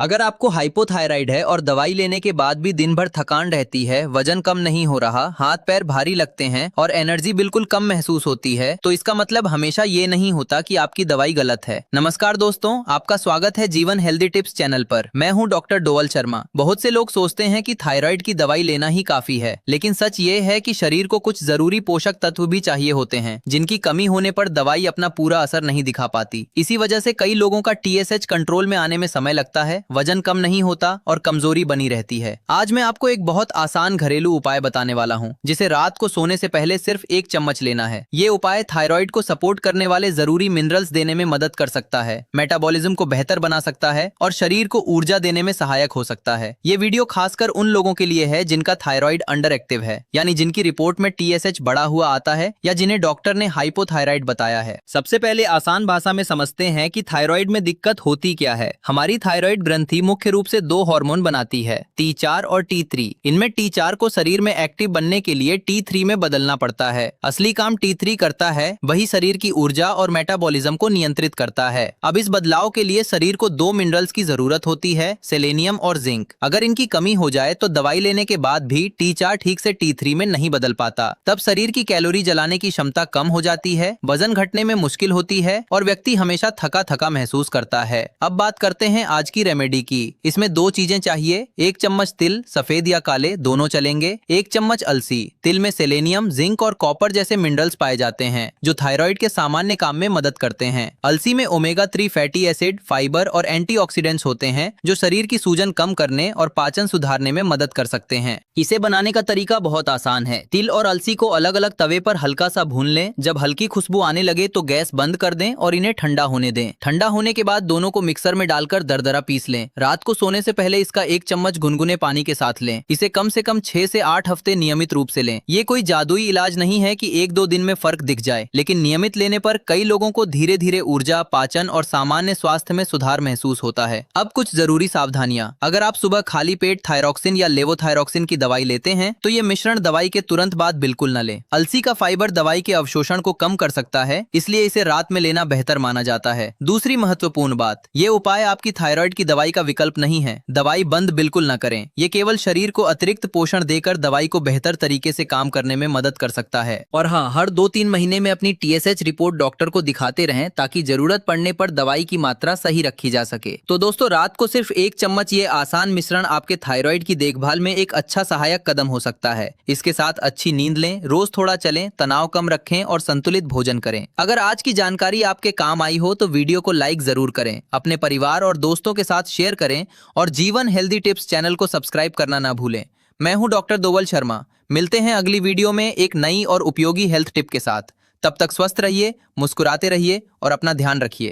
अगर आपको हाइपोथायराइड है और दवाई लेने के बाद भी दिन भर थकान रहती है, वजन कम नहीं हो रहा, हाथ पैर भारी लगते हैं और एनर्जी बिल्कुल कम महसूस होती है, तो इसका मतलब हमेशा ये नहीं होता कि आपकी दवाई गलत है। नमस्कार दोस्तों, आपका स्वागत है जीवन हेल्दी टिप्स चैनल पर। मैं हूं डॉक्टर डोवल शर्मा। बहुत से लोग सोचते हैं कि थायराइड की दवाई लेना ही काफी है, लेकिन सच ये है कि शरीर को कुछ जरूरी पोषक तत्व भी चाहिए होते हैं, जिनकी कमी होने पर दवाई अपना पूरा असर नहीं दिखा पाती। इसी वजह से कई लोगों का TSH कंट्रोल में आने में समय लगता है, वजन कम नहीं होता और कमजोरी बनी रहती है। आज मैं आपको एक बहुत आसान घरेलू उपाय बताने वाला हूं, जिसे रात को सोने से पहले सिर्फ 1 चम्मच लेना है। ये उपाय थायराइड को सपोर्ट करने वाले जरूरी मिनरल्स देने में मदद कर सकता है, मेटाबॉलिज्म को बेहतर बना सकता है और शरीर को ऊर्जा देने में सहायक हो सकता है। ये वीडियो खासकर उन लोगों के लिए है जिनका थायराइड अंडर एक्टिव है, यानी जिनकी रिपोर्ट में TSH बढ़ा हुआ आता है या जिन्हें डॉक्टर ने हाइपोथायराइड बताया है। सबसे पहले आसान भाषा में समझते हैं कि थायराइड में दिक्कत होती क्या है। हमारी थायराइड ग्रंथि मुख्य रूप से 2 हार्मोन बनाती है, T4 और T3। इनमें T4 को शरीर में एक्टिव बनने के लिए T3 में बदलना पड़ता है। असली काम T3 करता है, वही शरीर की ऊर्जा और मेटाबॉलिज्म को नियंत्रित करता है। अब इस बदलाव के लिए शरीर को 2 मिनरल्स की जरूरत होती है, सेलेनियम और जिंक। अगर इनकी कमी हो जाए तो दवाई लेने के बाद भी T4 ठीक से T3 में नहीं बदल पाता। तब शरीर की कैलोरी जलाने की क्षमता कम हो जाती है, वजन घटने में मुश्किल होती है और व्यक्ति हमेशा थका थका महसूस करता है। अब बात करते हैं आज की रेमेडी की। इसमें 2 चीजें चाहिए। 1 चम्मच तिल, सफेद या काले दोनों चलेंगे। 1 चम्मच अलसी। तिल में सेलेनियम, जिंक और कॉपर जैसे मिनरल्स पाए जाते हैं, जो थायराइड के सामान्य काम में मदद करते हैं। अलसी में ओमेगा 3 फैटी एसिड, फाइबर और एंटीऑक्सीडेंट्स होते हैं, जो शरीर की सूजन कम करने और पाचन सुधारने में मदद कर सकते हैं। इसे बनाने का तरीका बहुत आसान है। तिल और अलसी को अलग अलग तवे पर हल्का सा भून लें। जब हल्की खुशबू आने लगे तो गैस बंद कर दें और इन्हें ठंडा होने दें। ठंडा होने के बाद दोनों को मिक्सर में डालकर दरदरा पीस लें। रात को सोने से पहले इसका 1 चम्मच गुनगुने पानी के साथ लें। इसे कम से कम 6 से 8 हफ्ते नियमित रूप से लें। ये कोई जादुई इलाज नहीं है कि 1-2 दिन में फर्क दिख जाए, लेकिन नियमित लेने पर कई लोगों को धीरे धीरे ऊर्जा, पाचन और सामान्य स्वास्थ्य में सुधार महसूस होता है। अब कुछ जरूरी सावधानियां। अगर आप सुबह खाली पेट थायरॉक्सिन या लेवोथायरॉक्सिन की दवाई लेते हैं तो ये मिश्रण दवाई के तुरंत बाद बिल्कुल न लें। अलसी का फाइबर दवाई के अवशोषण को कम कर सकता है, इसलिए इसे रात में लेना बेहतर माना जाता है। दूसरी महत्वपूर्ण बात, ये उपाय आपकी थायराइड की दवाई का विकल्प नहीं है। दवाई बंद बिल्कुल न करें। ये केवल शरीर को अतिरिक्त पोषण देकर दवाई को बेहतर तरीके से काम करने में मदद कर सकता है। और हाँ, हर 2-3 महीने में अपनी TSH रिपोर्ट डॉक्टर को दिखाते रहें, ताकि जरूरत पड़ने पर दवाई की मात्रा सही रखी जा सके। तो दोस्तों, रात को सिर्फ 1 चम्मच ये आसान मिश्रण आपके थायराइड की देखभाल में एक अच्छा सहायक कदम हो सकता है। इसके साथ अच्छी नींद लें, रोज थोड़ा चलें, तनाव कम रखें और संतुलित भोजन करें। अगर आज की जानकारी आपके काम आई हो तो वीडियो को लाइक जरूर करें, अपने परिवार और दोस्तों के साथ शेयर करें और जीवन हेल्दी टिप्स चैनल को सब्सक्राइब करना ना भूलें। मैं हूं डॉक्टर डोवल शर्मा। मिलते हैं अगली वीडियो में एक नई और उपयोगी हेल्थ टिप के साथ। तब तक स्वस्थ रहिए, मुस्कुराते रहिए और अपना ध्यान रखिए।